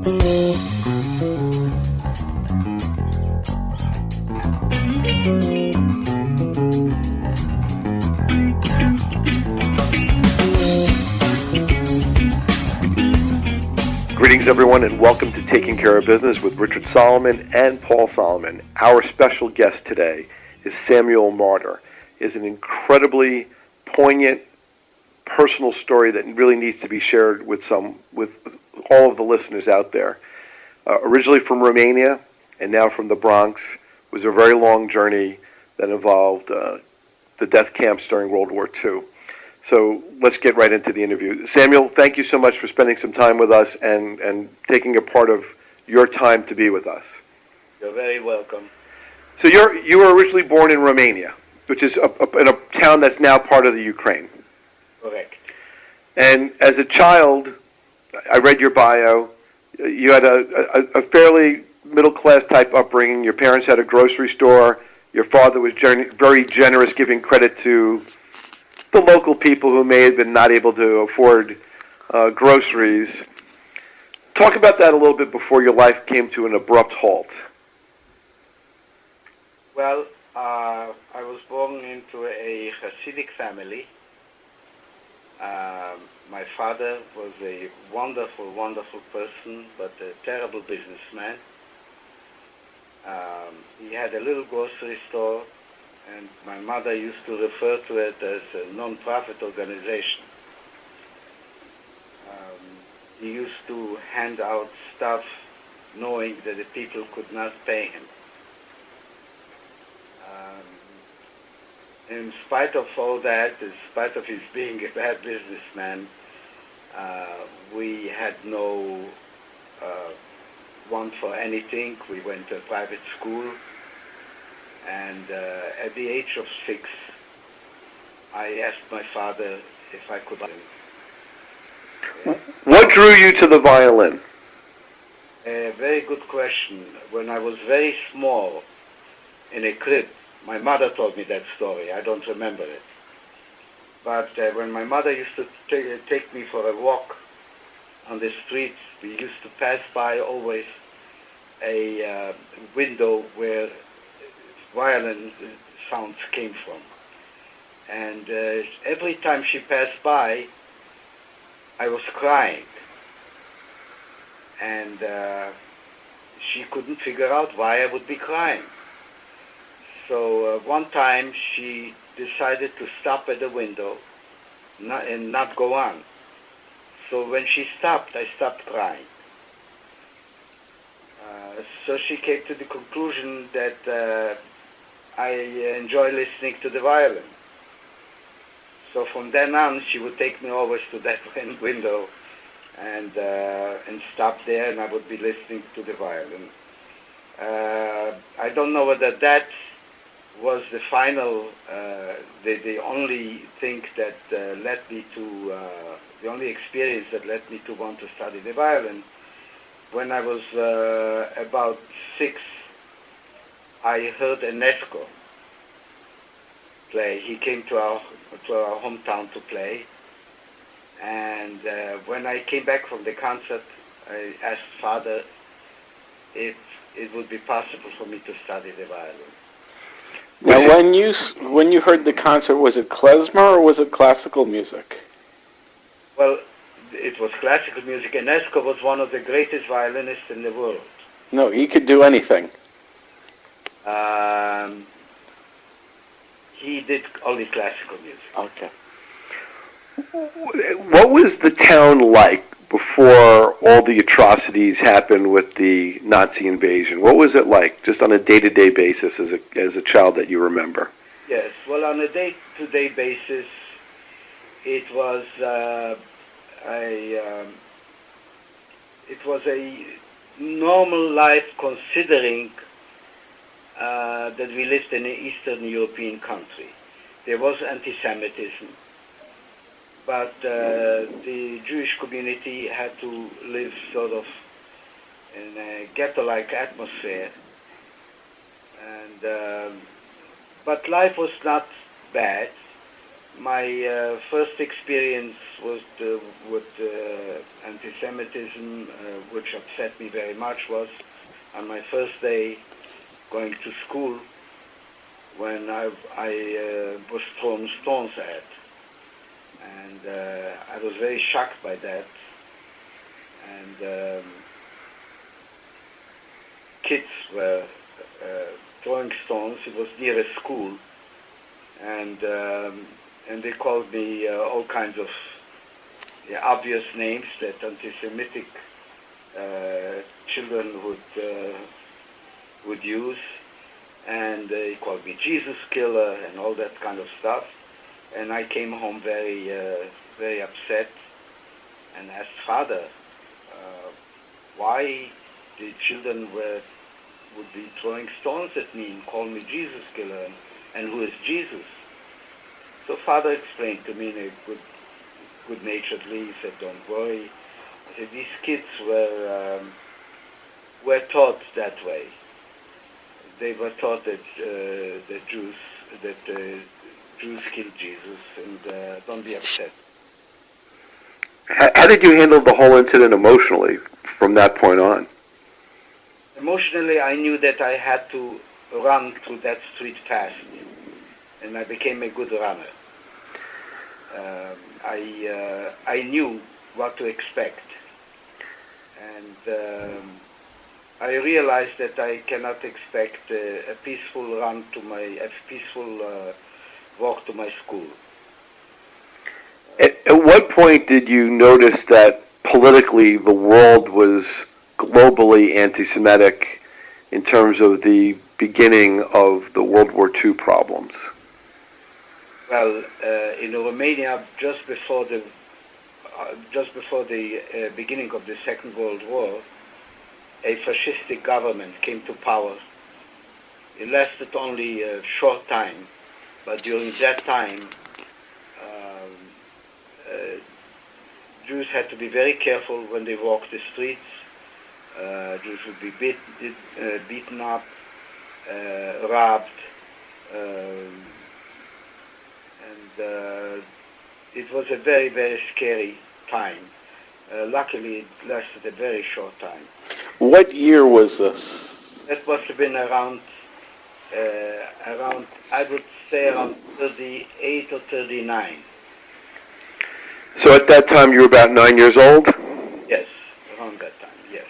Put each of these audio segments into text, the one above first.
Greetings, everyone, and welcome to Taking Care of Business with Richard Solomon and Paul Solomon. Our special guest today is Samuel Marder. It's an incredibly poignant, personal story that really needs to be shared with all of the listeners out there. Originally from Romania and now from the Bronx, it was a very long journey that involved the death camps during World War II. So let's get right into the interview. Samuel, thank you so much for spending some time with us and taking a part of your time to be with us. You're very welcome. So you were originally born in Romania, which is in a town that's now part of the Ukraine. Correct. And as a child, I read your bio. You had a fairly middle-class type upbringing. Your parents had a grocery store. Your father was very generous, giving credit to the local people who may have been not able to afford groceries. Talk about that a little bit before your life came to an abrupt halt. Well, I was born into a Hasidic family. My father was a wonderful, wonderful person, but a terrible businessman. He had a little grocery store, and my mother used to refer to it as a non-profit organization. He used to hand out stuff knowing that the people could not pay him. In spite of all that, in spite of his being a bad businessman, we had no want for anything. We went to a private school. And at the age of 6, I asked my father if I could. What drew you to the violin? A very good question. When I was very small, in a crib, my mother told me that story. I don't remember it. But when my mother used to take me for a walk on the streets, we used to pass by always a window where violin sounds came from. And every time she passed by, I was crying. And she couldn't figure out why I would be crying. So one time she decided to stop at the window and not go on. So when she stopped, I stopped crying. So she came to the conclusion that I enjoy listening to the violin. So from then on, she would take me always to that window and stop there, and I would be listening to the violin. I don't know whether that was the final, the only thing that led me to, the only experience that led me to want to study the violin. When I was about 6, I heard Enesco play. He came to our hometown to play, and when I came back from the concert, I asked Father if it would be possible for me to study the violin. Now, when you heard the concert, was it klezmer or was it classical music? Well, it was classical music. Enesco was one of the greatest violinists in the world. No, he could do anything. He did only classical music. Okay. What was the town like before all the atrocities happened with the Nazi invasion? What was it like, just on a day-to-day basis as a child that you remember? Yes, well, on a day-to-day basis, it was a normal life, considering that we lived in an Eastern European country. There was anti-Semitism, but the Jewish community had to live sort of in a ghetto-like atmosphere, and but life was not bad. my first experience was with anti-Semitism, which upset me very much, was on my first day going to school when I was thrown stones at. And I was very shocked by that. And kids were throwing stones. It was near a school. And they called me all kinds of obvious names that anti-Semitic children would use, and they called me Jesus killer and all that kind of stuff. And I came home very very upset and asked Father why the children would be throwing stones at me and call me Jesus killer, and who is Jesus? So Father explained to me in a good-naturedly. He said, "Don't worry." I said, "These kids were taught that way. They were taught that Jews killed Jesus, and don't be upset." How did you handle the whole incident emotionally from that point on? Emotionally, I knew that I had to run through that street fast, and I became a good runner. I knew what to expect, and I realized that I cannot expect a peaceful walk to my school. At what point did you notice that politically the world was globally anti-Semitic in terms of the beginning of the World War II problems? Well, in Romania, just before the beginning of the Second World War, a fascistic government came to power. It lasted only a short time, but during that time, Jews had to be very careful when they walked the streets. Jews would be beaten up, robbed, and it was a very, very scary time. Luckily, it lasted a very short time. What year was this? That must have been around, I would say around 38 or 39. So at that time you were about 9 years old? Yes, around that time, yes.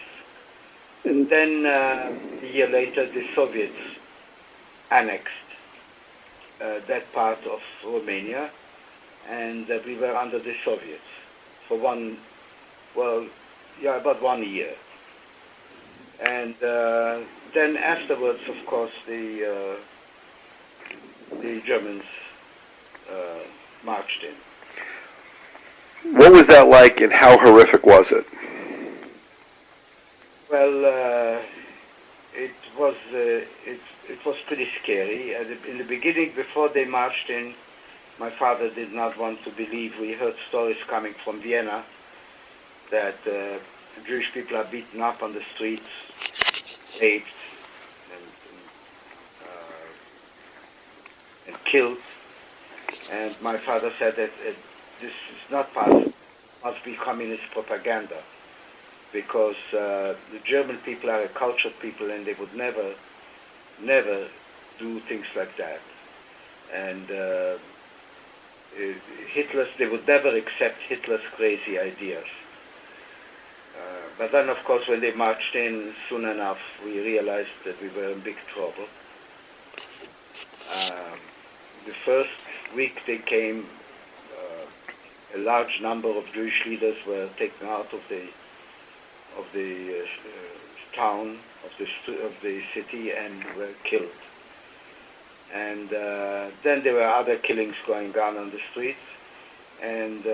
And then a year later, the Soviets annexed that part of Romania, and we were under the Soviets for about 1 year. And then afterwards, of course, the Germans marched in. What was that like, and how horrific was it? Well, it was pretty scary. In the beginning, before they marched in, my father did not want to believe. We heard stories coming from Vienna that Jewish people are beaten up on the streets, raped, and killed. And my father said that this is not possible. It must be communist propaganda, because the German people are a cultured people, and they would never do things like that. And they would never accept Hitler's crazy ideas. But then, of course, when they marched in, soon enough, we realized that we were in big trouble. The first week they came, a large number of Jewish leaders were taken out of the town, of the city, and were killed. And then there were other killings going on the streets, and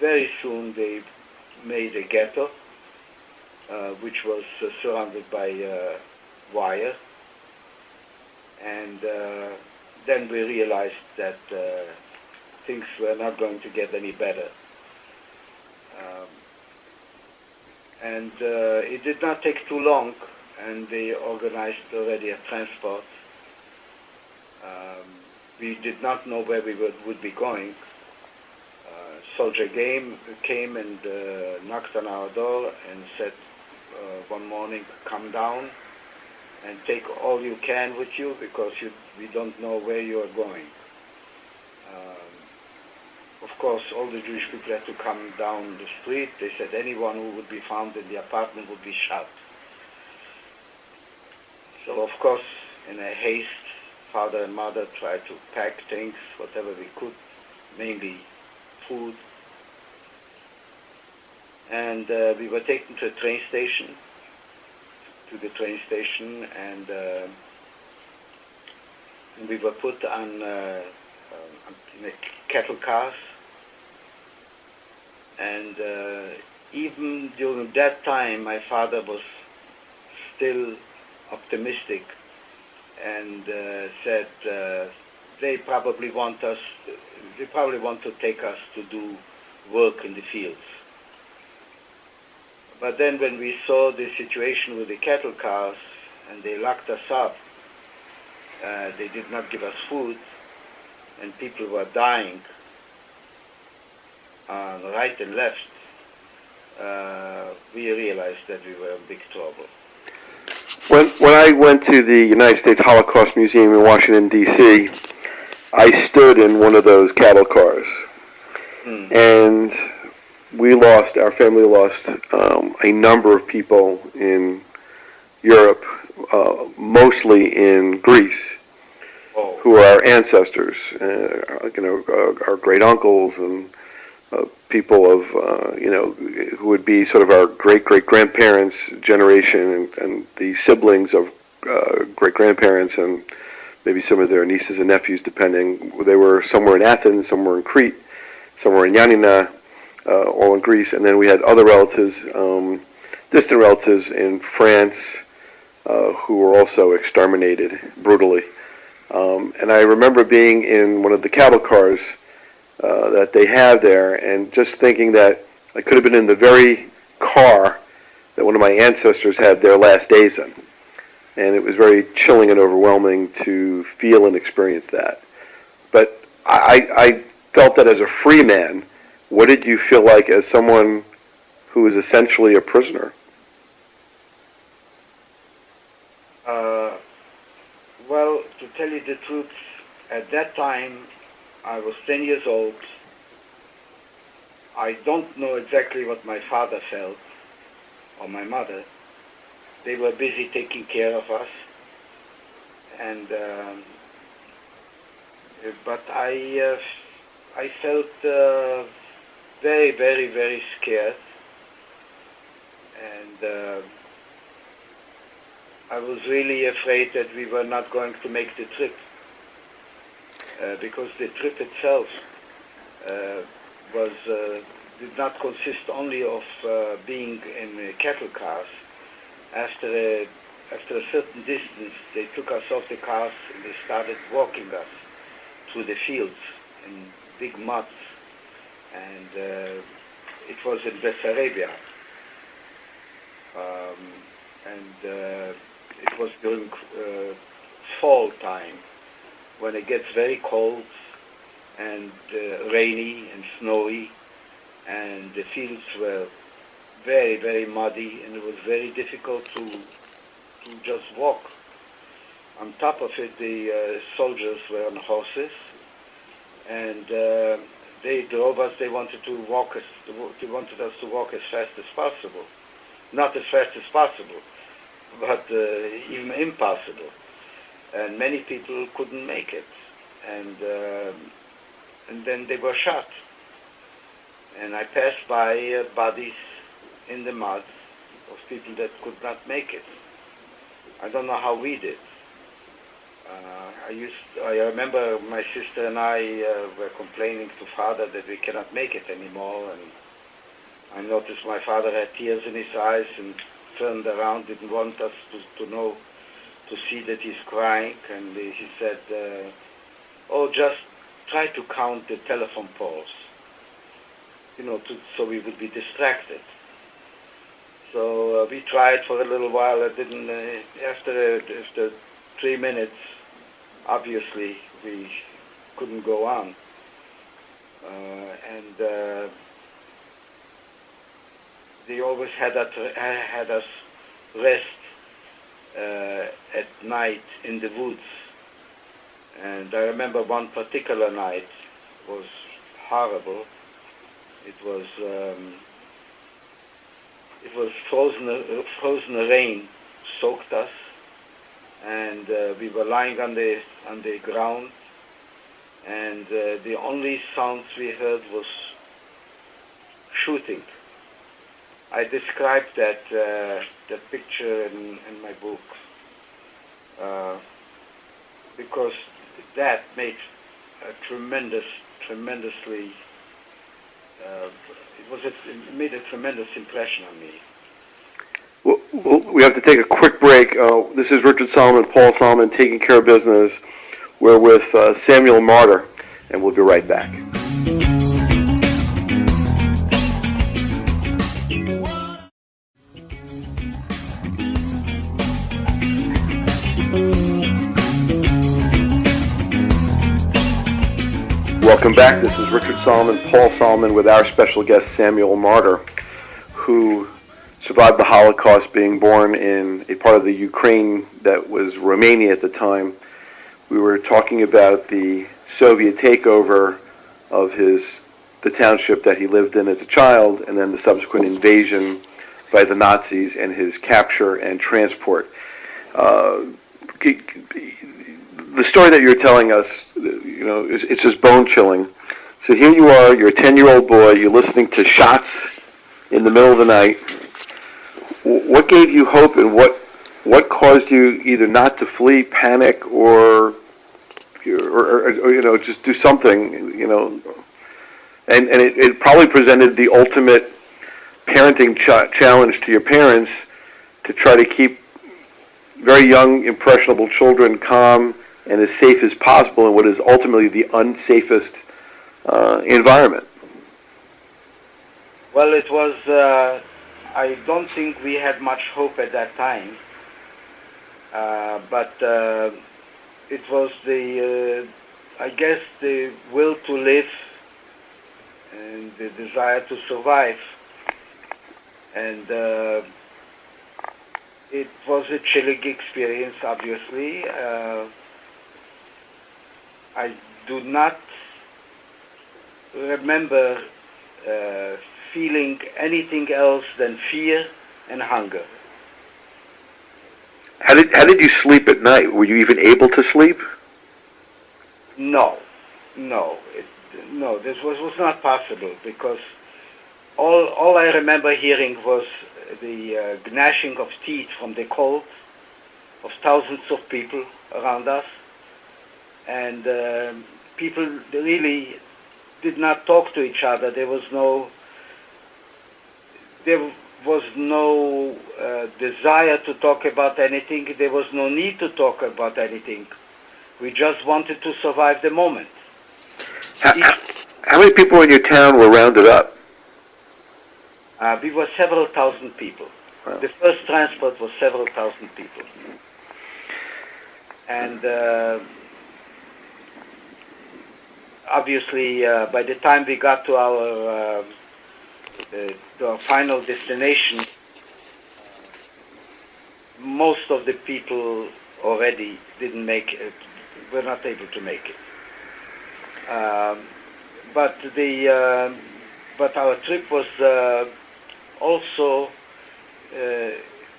very soon they made a ghetto, which was surrounded by wire. And then we realized that things were not going to get any better. And it did not take too long, and they organized already a transport we did not know where we would be going. Soldier came and knocked on our door and said one morning, come down and take all you can with you because we don't know where you are going. Of course, all the Jewish people had to come down the street. They said anyone who would be found in the apartment would be shot. So, of course, in a haste, father and mother tried to pack things, whatever we could, mainly food. And we were taken to the train station, and we were put on in cattle cars. And even during that time, my father was still optimistic and said they probably want to take us to do work in the fields. But then when we saw the situation with the cattle cars and they locked us up, they did not give us food and people were dying right and left, we realized that we were in big trouble. When I went to the United States Holocaust Museum in Washington, D.C., I stood in one of those cattle cars. And our family lost a number of people in Europe, mostly in Greece, who are our ancestors, our great uncles and people of, who would be sort of our great-great-grandparents' generation and the siblings of great-grandparents and maybe some of their nieces and nephews, depending. They were somewhere in Athens, somewhere in Crete, somewhere in Ioannina, all in Greece. And then we had other relatives, distant relatives in France, who were also exterminated brutally. And I remember being in one of the cattle cars that they have there, and just thinking that I could have been in the very car that one of my ancestors had their last days in. And it was very chilling and overwhelming to feel and experience that. But I felt that as a free man. What did you feel like as someone who was essentially a prisoner? Well, to tell you the truth, at that time, I was 10 years old. I don't know exactly what my father felt, or my mother. They were busy taking care of us. And, but I felt very, very, very scared. And I was really afraid that we were not going to make the trip. Because the trip itself did not consist only of being in cattle cars. After a certain distance, they took us off the cars and they started walking us through the fields in big muds. And it was in Bessarabia. It was during fall time, when it gets very cold and rainy and snowy, and the fields were very, very muddy, and it was very difficult to just walk. On top of it, the soldiers were on horses, and they drove us. They wanted us to walk as fast as possible. Not as fast as possible, but even impossible. And many people couldn't make it, and then they were shot. And I passed by bodies in the mud of people that could not make it. I don't know how we did. I remember my sister and I were complaining to father that we cannot make it anymore, and I noticed my father had tears in his eyes and turned around, didn't want us to see that he's crying, and he said, just try to count the telephone poles, so we would be distracted. So we tried for a little while. It didn't. After 3 minutes, obviously we couldn't go on. And they always had us rest at night in the woods. And I remember one particular night was horrible. It was frozen rain soaked us, and we were lying on the ground, and the only sounds we heard was shooting. I described that picture in my book because that made a tremendously. It made a tremendous impression on me. Well, we have to take a quick break. This is Richard Solomon, Paul Solomon, Taking Care of Business. We're with Samuel Marder, and we'll be right back. Welcome back. This is Richard Solomon, Paul Solomon, with our special guest, Samuel Marder, who survived the Holocaust, being born in a part of the Ukraine that was Romania at the time. We were talking about the Soviet takeover of the township that he lived in as a child, and then the subsequent invasion by the Nazis and his capture and transport. The story that you're telling us, it's just bone-chilling. So here you are, you're a 10-year-old boy, you're listening to shots in the middle of the night. What gave you hope, and what caused you either not to flee, panic, or just do something, And it probably presented the ultimate parenting challenge to your parents to try to keep very young, impressionable children calm and as safe as possible in what is ultimately the unsafest environment. Well, it was, I don't think we had much hope at that time, but it was I guess the will to live and the desire to survive. And it was a chilling experience, obviously. I do not remember feeling anything else than fear and hunger. How did you sleep at night? Were you even able to sleep? No, this was not possible, because all I remember hearing was the gnashing of teeth from the cold of thousands of people around us, and people really did not talk to each other. There was no desire to talk about anything. There was no need to talk about anything. We just wanted to survive the moment. How many people in your town were rounded up? We were several thousand people. Wow. The first transport was several thousand people. And obviously, by the time we got to our final destination, most of the people already didn't make it, were not able to make it. But our trip was also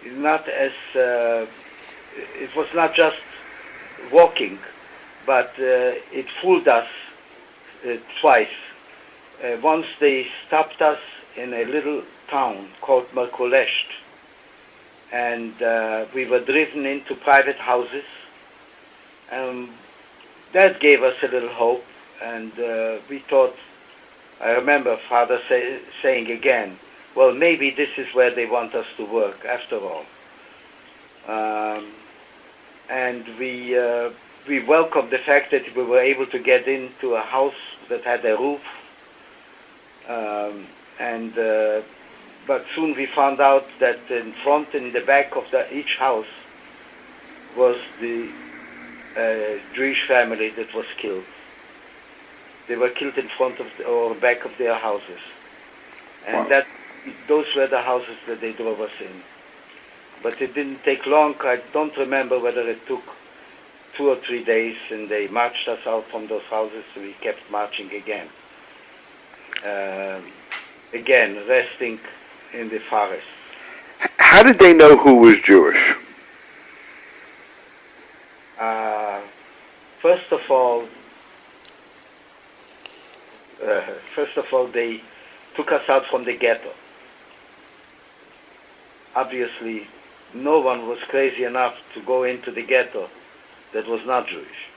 not as it was not just walking, but it fooled us twice. Once they stopped us in a little town called Merkulesht, and we were driven into private houses. That gave us a little hope, and we thought, I remember Father saying again, well, maybe this is where they want us to work after all. And we welcomed the fact that we were able to get into a house that had a roof, but soon we found out that in front and in the back of each house was the Jewish family that was killed. They were killed in front of or back of their houses, and Wow. those were the houses that they drove us in. But it didn't take long. I don't remember whether it took 2 or 3 days, and they marched us out from those houses. So we kept marching again. Again, resting in the forest. How did they know who was Jewish? First of all, they took us out from the ghetto. Obviously, no one was crazy enough to go into the ghetto that was not Jewish.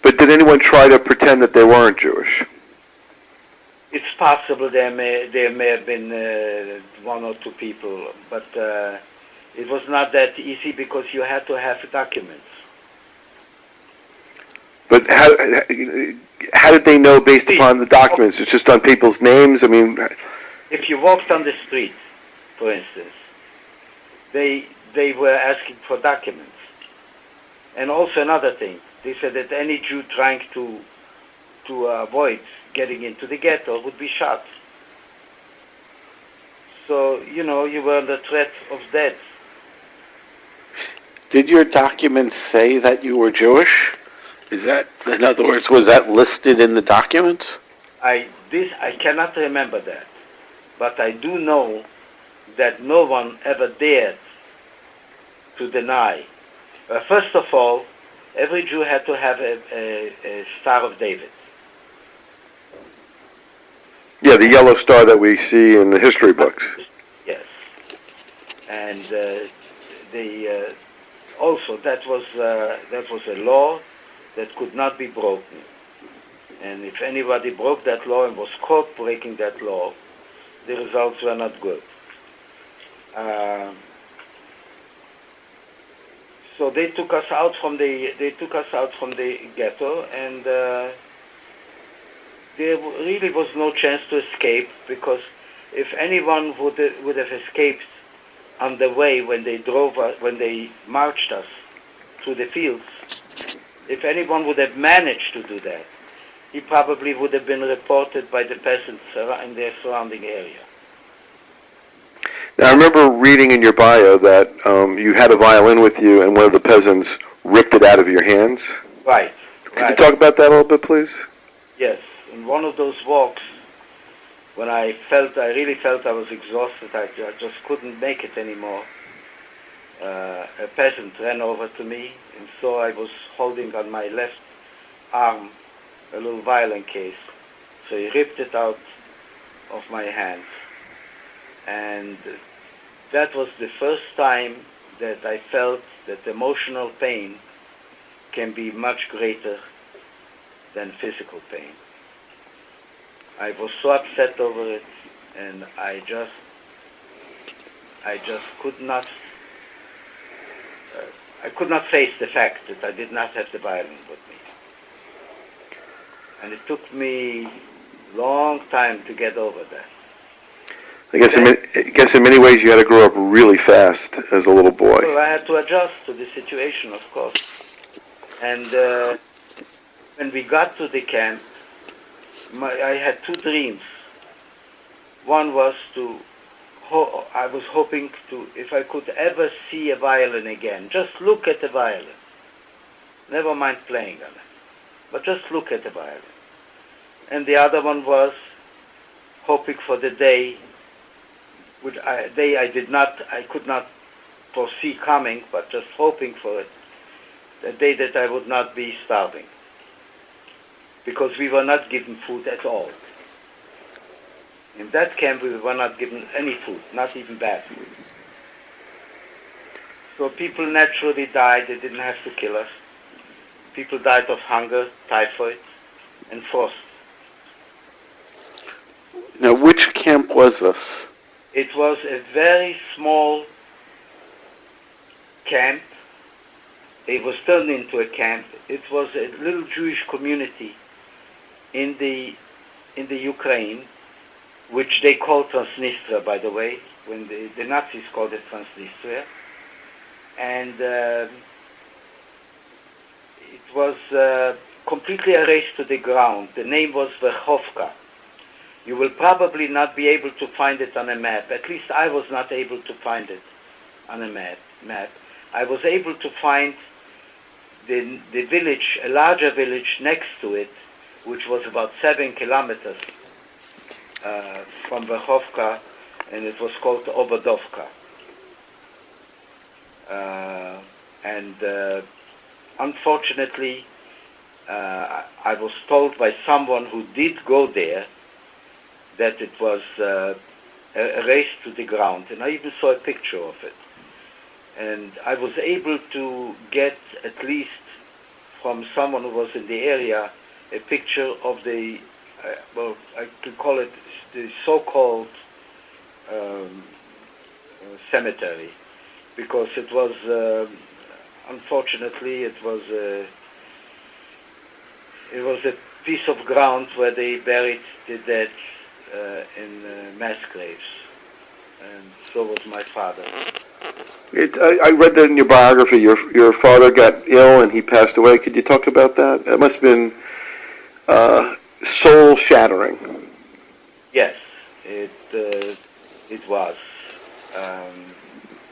But did anyone try to pretend that they weren't Jewish? It's possible there may have been one or two people, but it was not that easy because you had to have documents. But how did they know based upon the documents? It's just on people's names? I mean... If you walked on the street, for instance, they were asking for documents. And also another thing, they said that any Jew trying to avoid getting into the ghetto would be shot. So, you were under threat of death. Did your documents say that you were Jewish? Is that, in other words, was that listed in the documents? I cannot remember that, but I do know that no one ever dared to deny. First of all, every Jew had to have a Star of David. Yeah, the yellow star that we see in the history books. Yes, and also that was a law that could not be broken. And if anybody broke that law and was caught breaking that law, the results were not good. So they took us out from the ghetto, and there really was no chance to escape, because if anyone would have escaped on the way when they marched us through the fields, if anyone would have managed to do that, he probably would have been reported by the peasants in their surrounding area. Now, I remember reading in your bio that you had a violin with you and one of the peasants ripped it out of your hands. Right. Could you talk about that a little bit, please? Yes. In one of those walks, when I really felt I was exhausted, I just couldn't make it anymore, a peasant ran over to me and saw I was holding on my left arm a little violin case. So he ripped it out of my hands. And that was the first time that I felt that emotional pain can be much greater than physical pain. I was so upset over it, and I just could not face the fact that I did not have the violin with me. And it took me a long time to get over that. I guess in many ways you had to grow up really fast as a little boy. Well, I had to adjust to the situation, of course. And when we got to the camp, I had two dreams. One was I was hoping to, if I could ever see a violin again, just look at the violin. Never mind playing on it, but just look at the violin. And the other one was hoping for the day, I could not foresee coming, but just hoping for it, the day that I would not be starving. Because we were not given food at all. In that camp, we were not given any food, not even bad food. So people naturally died. They didn't have to kill us. People died of hunger, typhoid, and frost. Now, which camp was this? It was a very small camp. It was turned into a camp. It was a little Jewish community in the Ukraine, which they called Transnistria, by the way, when the Nazis called it Transnistria. And it was completely erased to the ground. The name was Verkhovka. You will probably not be able to find it on a map. At least I was not able to find it on a map. I was able to find the village, a larger village next to it, which was about 7 kilometers from Verkhovka, and it was called Obodovka. Unfortunately, I was told by someone who did go there that it was erased to the ground, and I even saw a picture of it. And I was able to get, at least from someone who was in the area, a picture of the, well, I could call it the so-called cemetery, because it was, unfortunately, it was a piece of ground where they buried the dead in mass graves, and so was my father. I read that in your biography. Your father got ill and he passed away. Could you talk about that? It must have been soul shattering. Yes, it was.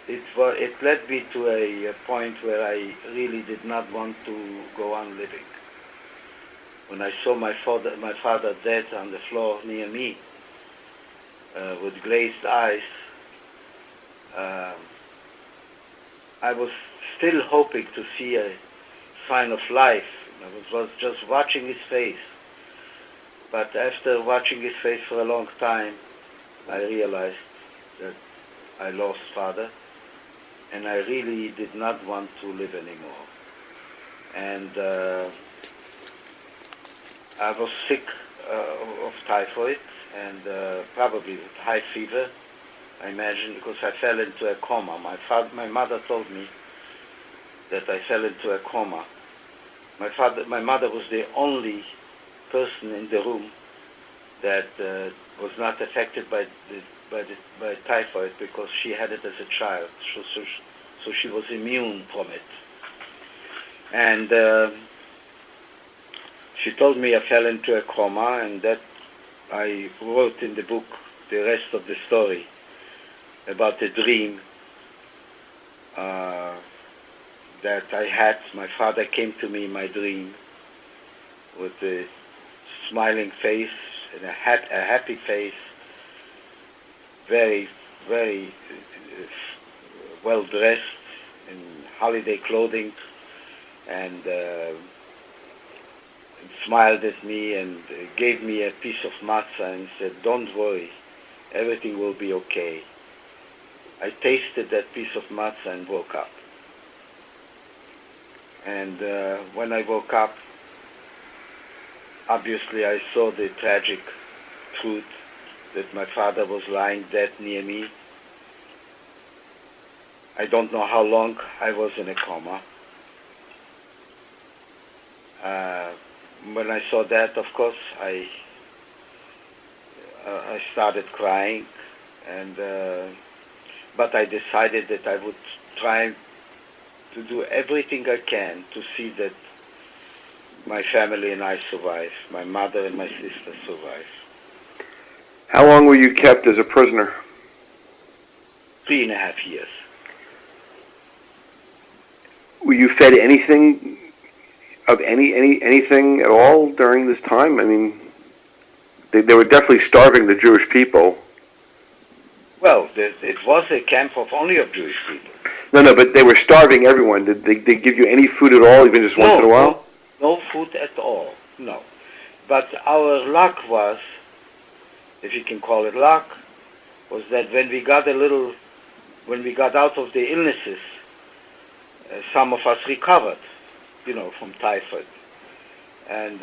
It led me to a point where I really did not want to go on living. When I saw my father dead on the floor near me, with glazed eyes, I was still hoping to see a sign of life. I was just watching his face. But after watching his face for a long time, I realized that I lost father, and I really did not want to live anymore. And I was sick of typhoid, and probably with high fever, I imagine, because I fell into a coma. My mother told me that I fell into a coma. My mother was the only person in the room that was not affected by typhoid, because she had it as a child, so she was immune from it. And she told me I fell into a coma, and that I wrote in the book the rest of the story about a dream that I had. My father came to me in my dream with a smiling face and a happy face, very, very well dressed in holiday clothing, and smiled at me and gave me a piece of matzah and said, "Don't worry, everything will be okay." I tasted that piece of matzah and woke up. And when I woke up, obviously I saw the tragic truth that my father was lying dead near me. I don't know how long I was in a coma. When I saw that, of course, I started crying, and but I decided that I would try to do everything I can to see that my family and I survive, my mother and my sister survive. How long were you kept as a prisoner? 3.5 years. Were you fed anything of anything at all during this time? I mean, they were definitely starving the Jewish people. Well, it was a camp only of Jewish people. No, but they were starving everyone. Did they give you any food at all, even just once in a while? No food at all, no. But our luck was, if you can call it luck, was that when we got out of the illnesses, some of us recovered, from typhoid. And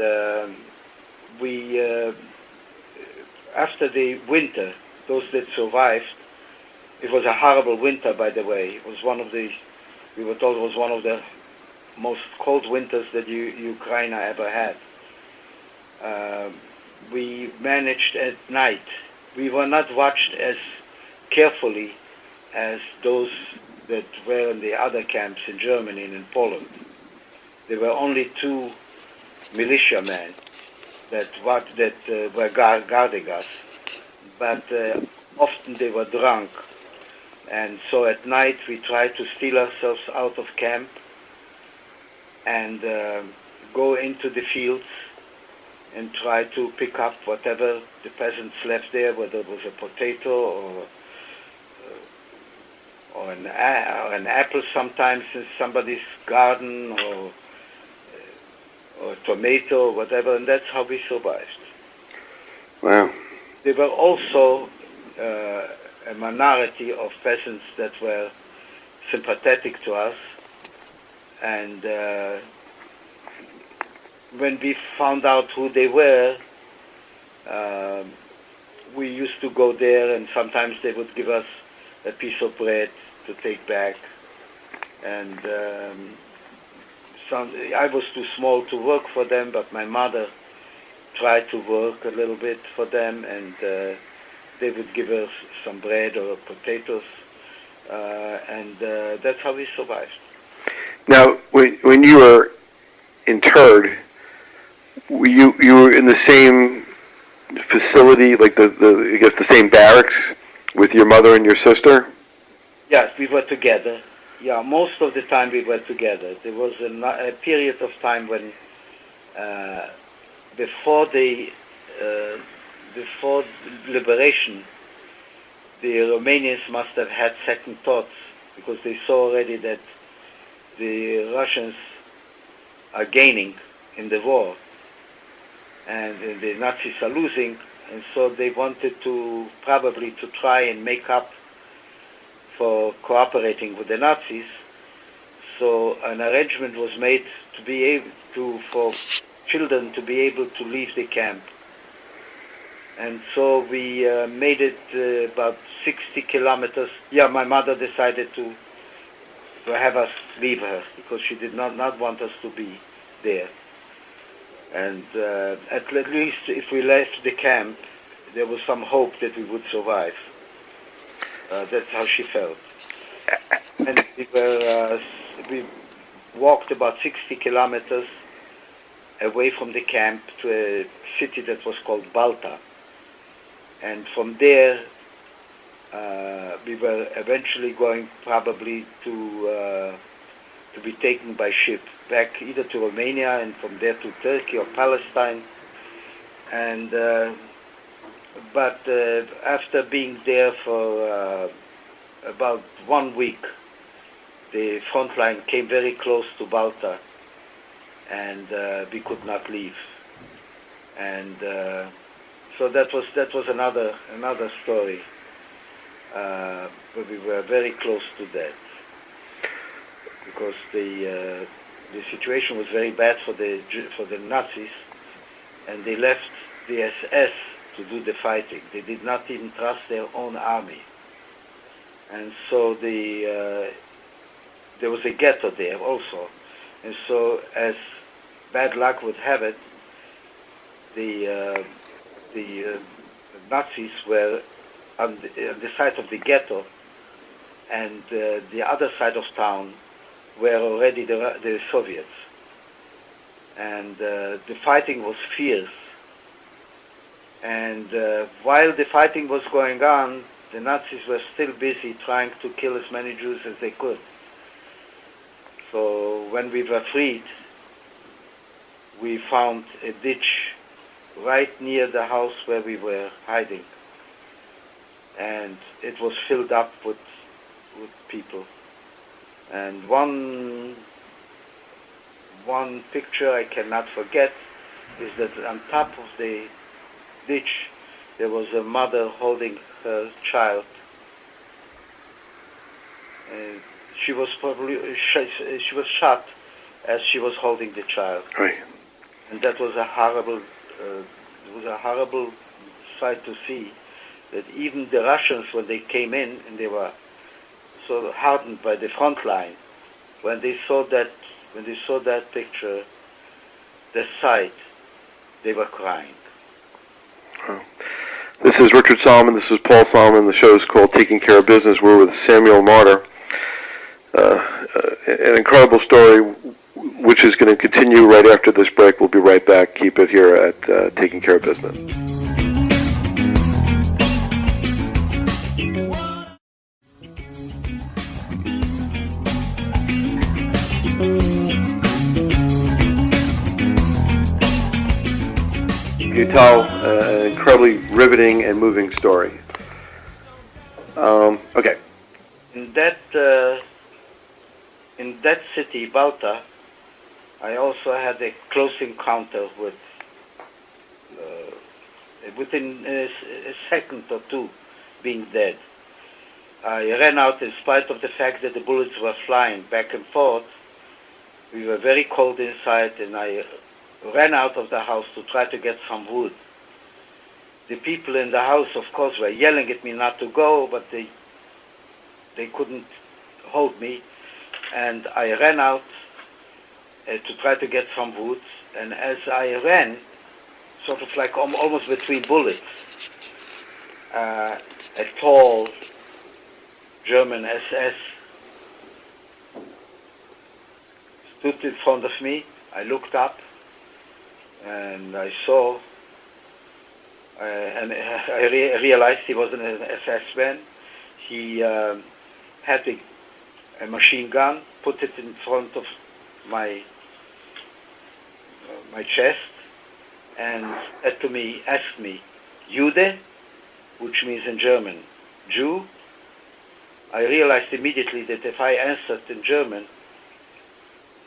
after the winter, those that survived, it was a horrible winter, by the way. It was we were told it was one of the most cold winters that Ukraine ever had. We managed at night. We were not watched as carefully as those that were in the other camps in Germany and in Poland. There were only 2 militiamen that were guarding us, but often they were drunk, and so at night we tried to steal ourselves out of camp and go into the fields and try to pick up whatever the peasants left there, whether it was a potato or an apple sometimes in somebody's garden, or a tomato, or whatever, and that's how we survived. Wow. There were also a minority of peasants that were sympathetic to us, and when we found out who they were, we used to go there, and sometimes they would give us a piece of bread to take back. And I was too small to work for them, but my mother tried to work a little bit for them, and they would give us some bread or potatoes, and that's how we survived. Now, when you were interred, you were in the same facility, like I guess the same barracks with your mother and your sister? Yes, we were together. Yeah, most of the time we were together. There was a period of time when, before liberation, the Romanians must have had second thoughts, because they saw already that the Russians are gaining in the war, and the Nazis are losing, and so they wanted to probably to try and make up for cooperating with the Nazis. So an arrangement was made to be able to, for children to be able to leave the camp. And so we made it about 60 kilometers. Yeah, my mother decided to have us leave her, because she did not want us to be there. And at least if we left the camp, there was some hope that we would survive. That's how she felt. And we walked about 60 kilometers away from the camp to a city that was called Balta. And from there, we were eventually going probably to be taken by ship back either to Romania, and from there to Turkey or Palestine. And but after being there for about 1 week, the front line came very close to Balta, and we could not leave. And so that was another story. But we were very close to that, because the situation was very bad for the Nazis, and they left the SS to do the fighting. They did not even trust their own army, and so there was a ghetto there also. And so, as bad luck would have it, the Nazis were on the side of the ghetto, and the other side of town were already the Soviets. And the fighting was fierce. And while the fighting was going on, the Nazis were still busy trying to kill as many Jews as they could. So when we were freed, we found a ditch right near the house where we were hiding. And it was filled up with people. And one picture I cannot forget is that on top of the ditch there was a mother holding her child. And she was shot as she was holding the child. Right. And that was a horrible sight to see. That even the Russians, when they came in and they were so hardened by the front line, when they saw that picture, the sight, they were crying. Oh. This is Richard Solomon. This is Paul Solomon. The show is called Taking Care of Business. We're with Samuel Marder. An incredible story. which is going to continue right after this break. We'll be right back. Keep it here at Taking Care of Business. You tell an incredibly riveting and moving story. Okay. In that city, Balta, I also had a close encounter with, within a second or two, being dead. I ran out in spite of the fact that the bullets were flying back and forth. We were very cold inside, and I ran out of the house to try to get some wood. The people in the house, of course, were yelling at me not to go, but they couldn't hold me. And I ran out to try to get some wood. And as I ran, sort of like almost between bullets, a tall German SS stood in front of me. I looked up, and I saw, and I realized he was an SS man. He had a machine gun, put it in front of my chest, and asked me, Jude, which means in German, Jew. I realized immediately that if I answered in German,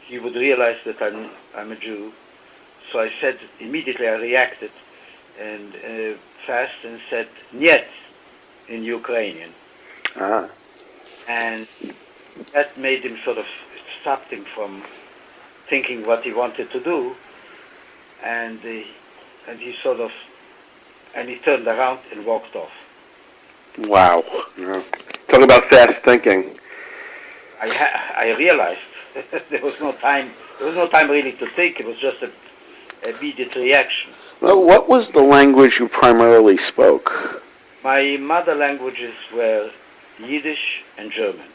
he would realize that I'm a Jew. So I said, immediately I reacted and fast and said, Niet, in Ukrainian. Uh-huh. And that made him stopped him from thinking what he wanted to do, and he turned around and walked off. Wow. Yeah. Talk about fast thinking. I realized there was no time really to think. It was just an immediate reaction. Well, what was the language you primarily spoke? My mother languages were Yiddish and German.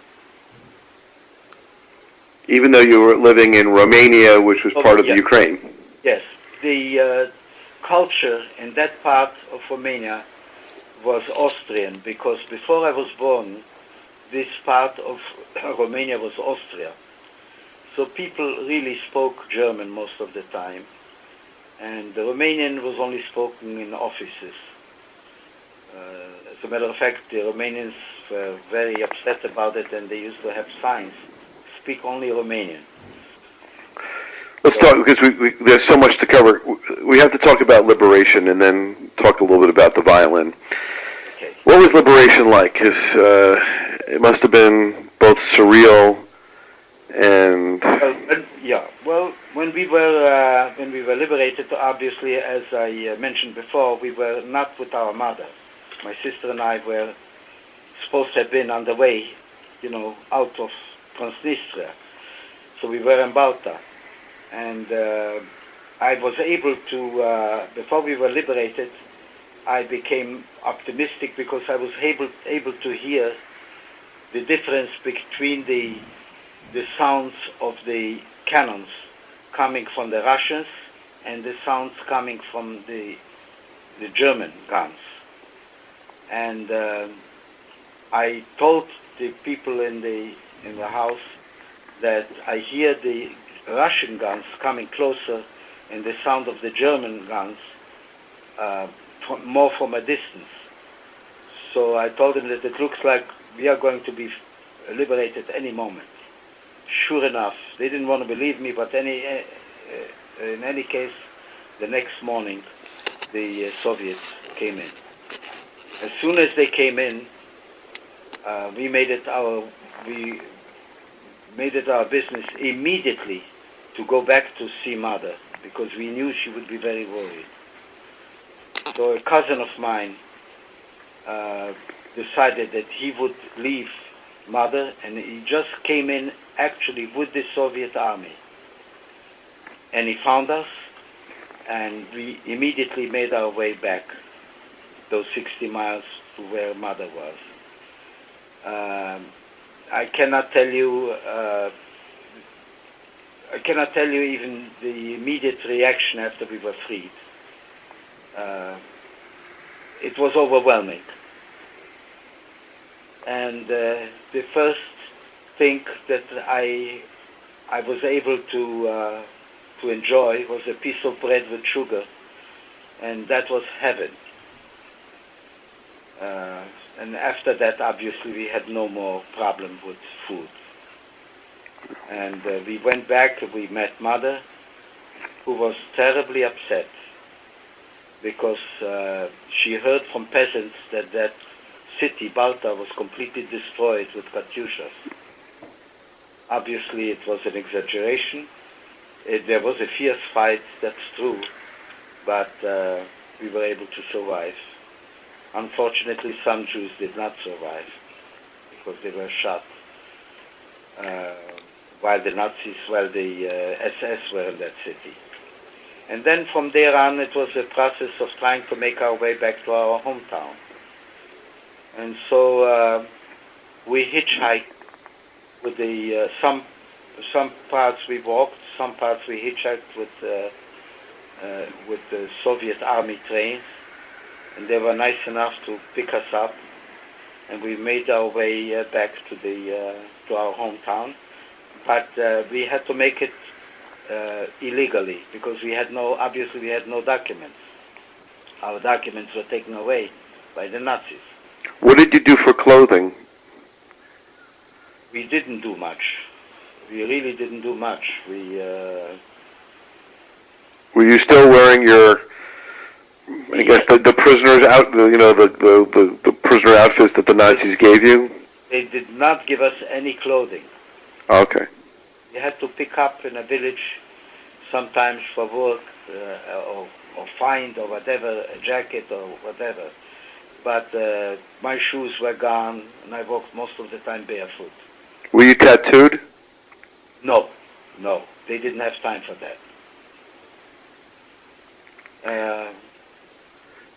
Even though you were living in Romania, which was part of the Ukraine. Yes. The culture in that part of Romania was Austrian, because before I was born, this part of Romania was Austria. So people really spoke German most of the time, and the Romanian was only spoken in offices. As a matter of fact, the Romanians were very upset about it, and they used to have signs, speak only Romanian. Let's talk, because there's so much to cover. We have to talk about liberation and then talk a little bit about the violin. Okay. What was liberation like? Because it must have been both surreal and... Well, when we were liberated, obviously, as I mentioned before, we were not with our mother. My sister and I were supposed to have been on the way, out of Transnistria. So we were in Balta. And I was able to, before we were liberated, I became optimistic because I was able to hear the difference between the sounds of the cannons coming from the Russians and the sounds coming from the German guns. And I told the people in the house that I hear the Russian guns coming closer and the sound of the German guns more from a distance. So I told them that it looks like we are going to be liberated any moment. Sure enough, they didn't want to believe me, but in any case, the next morning, the Soviets came in. As soon as they came in, we made it our business immediately to go back to see Mother, because we knew she would be very worried. So a cousin of mine decided that he would leave Mother, and he just came in actually with the Soviet army. And he found us, and we immediately made our way back, those 60 miles to where Mother was. I cannot tell you, I cannot tell you even the immediate reaction after we were freed. It was overwhelming. And the first thing that I was able to enjoy was a piece of bread with sugar, and that was heaven. And after that, obviously, we had no more problem with food. And we went back, we met Mother, who was terribly upset because she heard from peasants that that city, Balta, was completely destroyed with Katyushas. Obviously, it was an exaggeration. There was a fierce fight, that's true, but we were able to survive. Unfortunately, some Jews did not survive because they were shot while the SS were in that city. And then from there on, it was a process of trying to make our way back to our hometown. And so we hitchhiked with the some parts we walked, some parts we hitchhiked with the Soviet Army trains, and they were nice enough to pick us up, and we made our way back to our hometown. But we had to make it illegally because we had no documents. Our documents were taken away by the Nazis. What did you do for clothing? We didn't do much. We really didn't do much. Were you still wearing your, I guess, the prisoners out, the prisoner outfits that the Nazis gave you? They did not give us any clothing. Okay. We had to pick up in a village sometimes for work or find or whatever, a jacket or whatever. But my shoes were gone, and I walked most of the time barefoot. Were you tattooed? No. They didn't have time for that.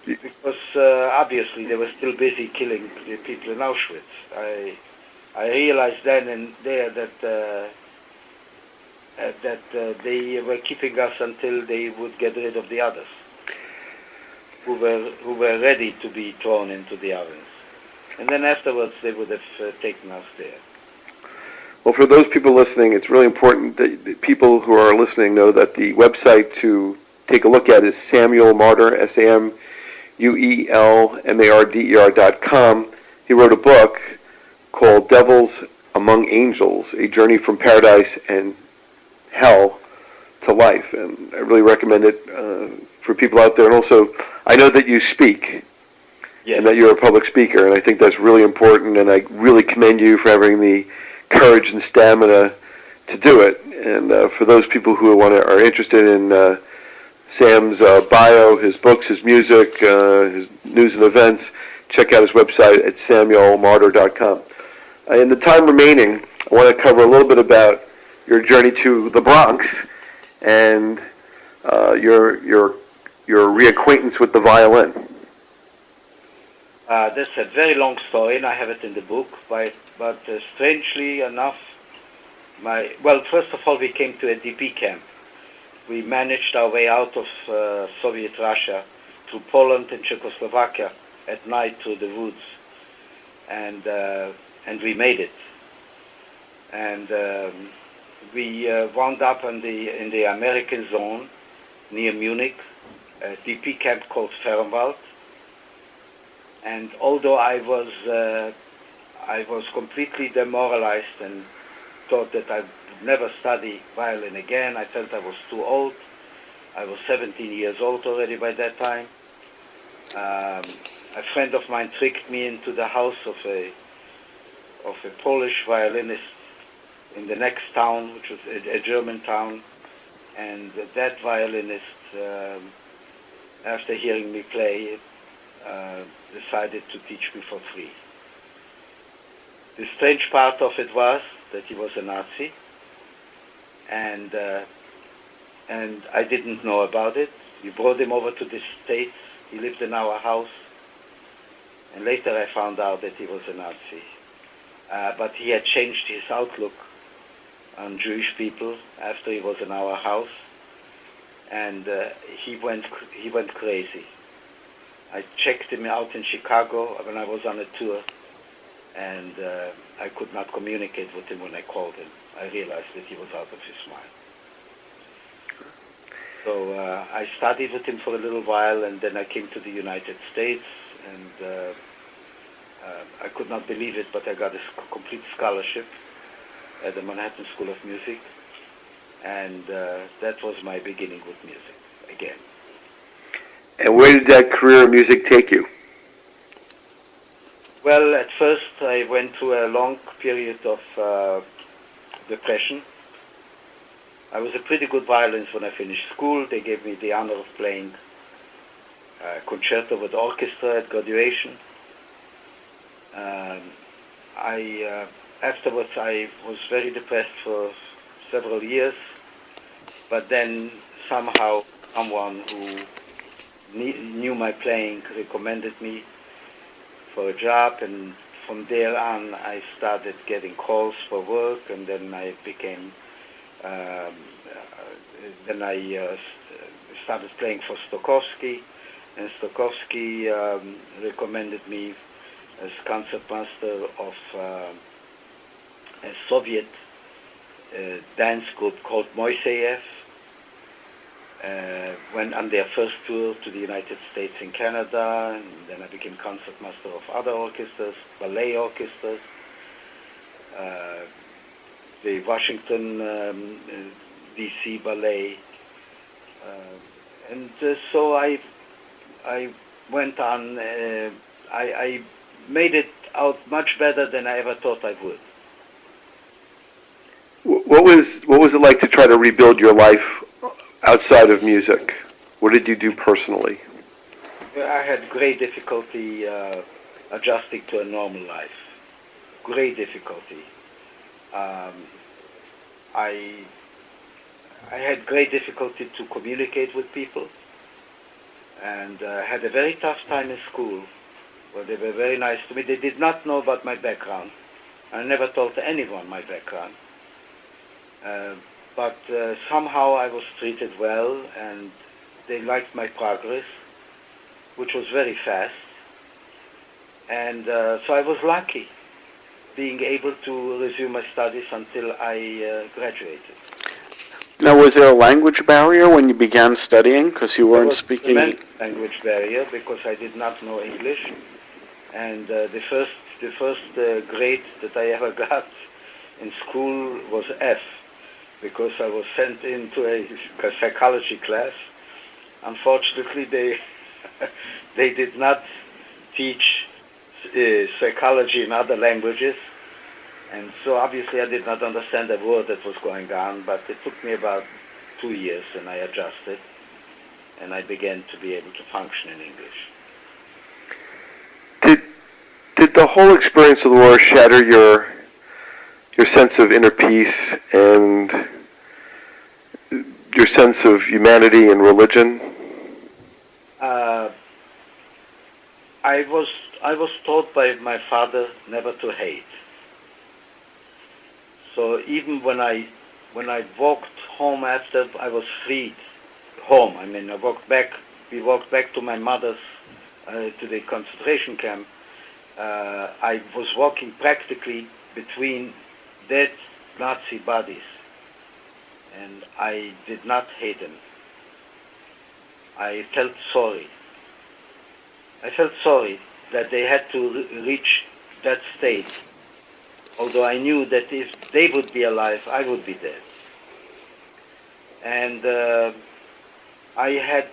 Because obviously they were still busy killing the people in Auschwitz. I realized then and there that they were keeping us until they would get rid of the others, who were ready to be thrown into the ovens. And then afterwards they would have taken us there. Well, for those people listening, it's really important that the people who are listening know that the website to take a look at is Samuel Marder, SamuelMarder.com. He wrote a book called Devils Among Angels, A Journey from Paradise and Hell to Life. And I really recommend it for people out there. And also, I know that you speak, yes, and that you're a public speaker, and I think that's really important, and I really commend you for having the courage and stamina to do it. And for those people who are interested in Sam's bio, his books, his music, his news and events, check out his website at SamuelMarder.com. In the time remaining, I want to cover a little bit about your journey to the Bronx and your reacquaintance with the violin. That's a very long story, and I have it in the book. But strangely enough, first of all, we came to a DP camp. We managed our way out of Soviet Russia through Poland and Czechoslovakia at night through the woods, and we made it. And we wound up in the American zone near Munich, a DP camp called Fernwald. And although I was completely demoralized and thought that I would never study violin again. I felt I was too old. I was 17 years old already by that time. A friend of mine tricked me into the house of a Polish violinist in the next town, which was a German town, and that violinist, after hearing me play, decided to teach me for free. The strange part of it was that he was a Nazi, and I didn't know about it. We brought him over to the States. He lived in our house, and later I found out that he was a Nazi. But he had changed his outlook on Jewish people after he was in our house, and he went crazy. I checked him out in Chicago when I was on a tour, and I could not communicate with him when I called him. I realized that he was out of his mind. So I studied with him for a little while, and then I came to the United States, and I could not believe it, but I got a complete scholarship at the Manhattan School of Music, and that was my beginning with music again. And where did that career in music take you? Well, at first I went through a long period of depression. I was a pretty good violinist when I finished school. They gave me the honor of playing concerto with orchestra at graduation. Afterwards I was very depressed for several years, but then somehow someone who knew my playing recommended me for a job, and from there on I started getting calls for work, and then I became started playing for Stokowski, and Stokowski recommended me as concertmaster of a Soviet dance group called Moiseyev. Went on their first tour to the United States and Canada, and then I became concertmaster of other orchestras, ballet orchestras, the Washington D.C. ballet, and so I went on. I made it out much better than I ever thought I would. What was it like to try to rebuild your life outside of music? What did you do personally? I had great difficulty adjusting to a normal life. Great difficulty. I had great difficulty to communicate with people, and had a very tough time in school, where they were very nice to me. They did not know about my background. I never told anyone my background. But somehow I was treated well, and they liked my progress, which was very fast. And so I was lucky being able to resume my studies until I graduated. Now, was there a language barrier when you began studying, because you weren't speaking? There was a language barrier because I did not know English, and the first grade that I ever got in school was F, because I was sent into a psychology class. Unfortunately, they did not teach psychology in other languages, and so obviously I did not understand a word that was going on, but it took me about 2 years, and I adjusted, and I began to be able to function in English. Did the whole experience of the war shatter your sense of inner peace and your sense of humanity and religion? I was taught by my father never to hate. So even when I walked home after I was freed, we walked back to my mother's, to the concentration camp. I was walking practically between dead Nazi bodies, and I did not hate them. I felt sorry. I felt sorry that they had to reach that state, although I knew that if they would be alive, I would be dead. And I had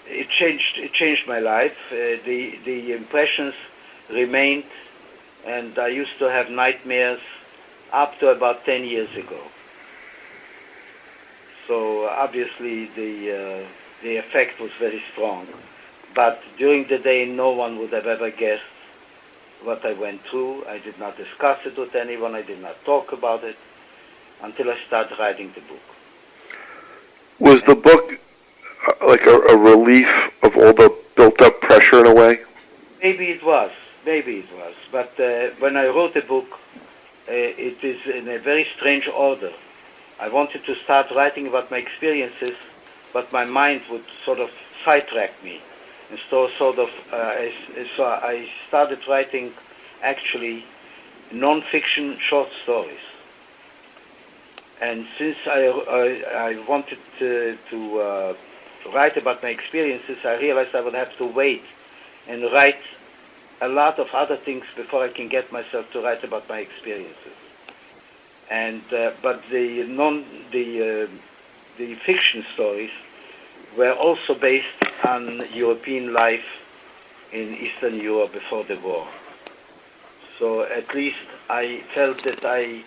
it changed my life. The impressions remained, and I used to have nightmares up to about 10 years ago. So obviously the effect was very strong. But during the day, no one would have ever guessed what I went through. I did not discuss it with anyone. I did not talk about it until I started writing the book. Was the book like a relief of all the built-up pressure in a way? Maybe it was. But when I wrote the book, it is in a very strange order. I wanted to start writing about my experiences, but my mind would sort of sidetrack me. And so I started writing actually non-fiction short stories. And since I wanted to write about my experiences, I realized I would have to wait and write a lot of other things before I can get myself to write about my experiences. And but the fiction stories were also based on European life in Eastern Europe before the war. So at least I felt that I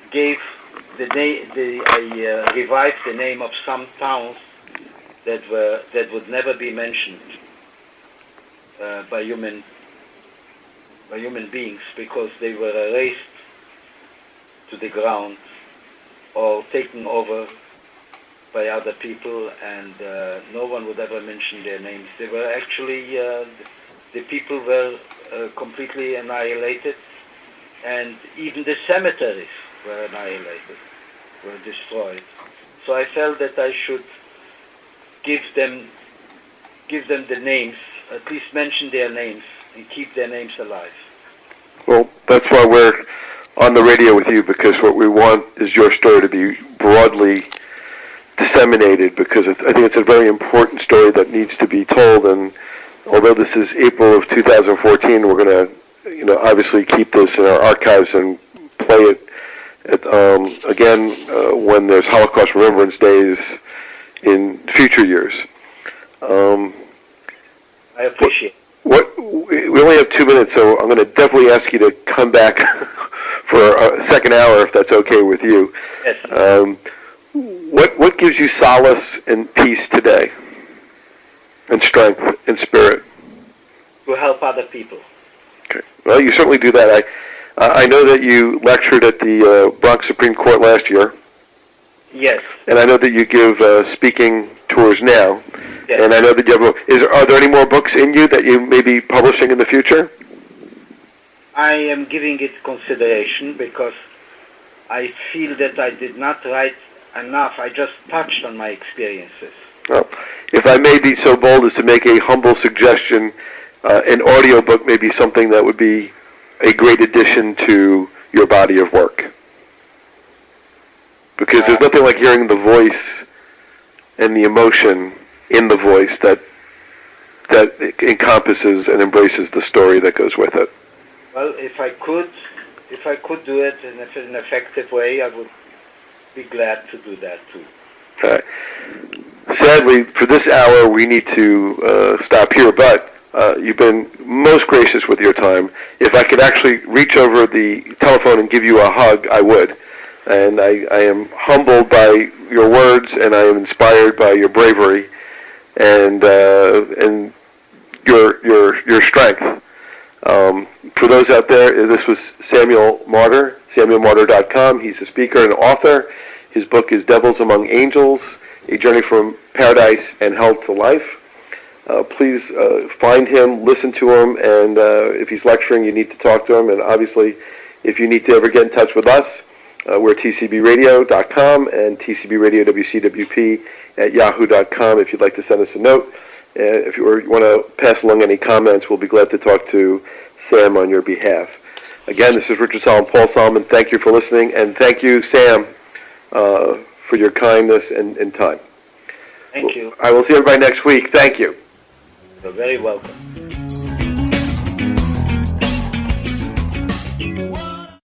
gave I revived the name of some towns that would never be mentioned by human beings because they were erased to the ground or taken over by other people, and no one would ever mention their names. They were actually the people were completely annihilated, and even the cemeteries were annihilated, were destroyed. So I felt that I should give them the names, at least mention their names, and keep their names alive. Well, that's why we're on the radio with you, because what we want is your story to be broadly disseminated, because I think it's a very important story that needs to be told. And although this is April of 2014, we're going to, obviously keep this in our archives and play it again when there's Holocaust Remembrance Days in future years. I appreciate it. We only have 2 minutes, so I'm going to definitely ask you to come back for a second hour, if that's okay with you. Yes. What gives you solace and peace today, and strength and spirit? To help other people. Okay. Well, you certainly do that. I know that you lectured at the Bronx Supreme Court last year. Yes. And I know that you give speaking tours now. Yes. And I know that you have. Are there any more books in you that you may be publishing in the future? I am giving it consideration because I feel that I did not write enough. I just touched on my experiences. Well, if I may be so bold as to make a humble suggestion, an audio book may be something that would be a great addition to your body of work. Because there's nothing like hearing the voice and the emotion in the voice that encompasses and embraces the story that goes with it. Well, if I could do it in an effective way, I would be glad to do that too. Okay. Sadly, for this hour, we need to stop here, but you've been most gracious with your time. If I could actually reach over the telephone and give you a hug, I would. And I am humbled by your words, and I am inspired by your bravery and your strength. For those out there, this was Samuel Marder, SamuelMarder.com. He's a speaker and author. His book is Devils Among Angels, A Journey from Paradise and Hell to Life. Please find him, listen to him, and if he's lecturing, you need to talk to him. And obviously, if you need to ever get in touch with us, we're TCBRadio.com and TCBRadio at Yahoo.com if you'd like to send us a note. If you want to pass along any comments, we'll be glad to talk to Sam on your behalf. Again, this is Richard Solomon, Paul Solomon. Thank you for listening, and thank you, Sam, for your kindness and time. Thank you. I will see everybody next week. Thank you. You're very welcome.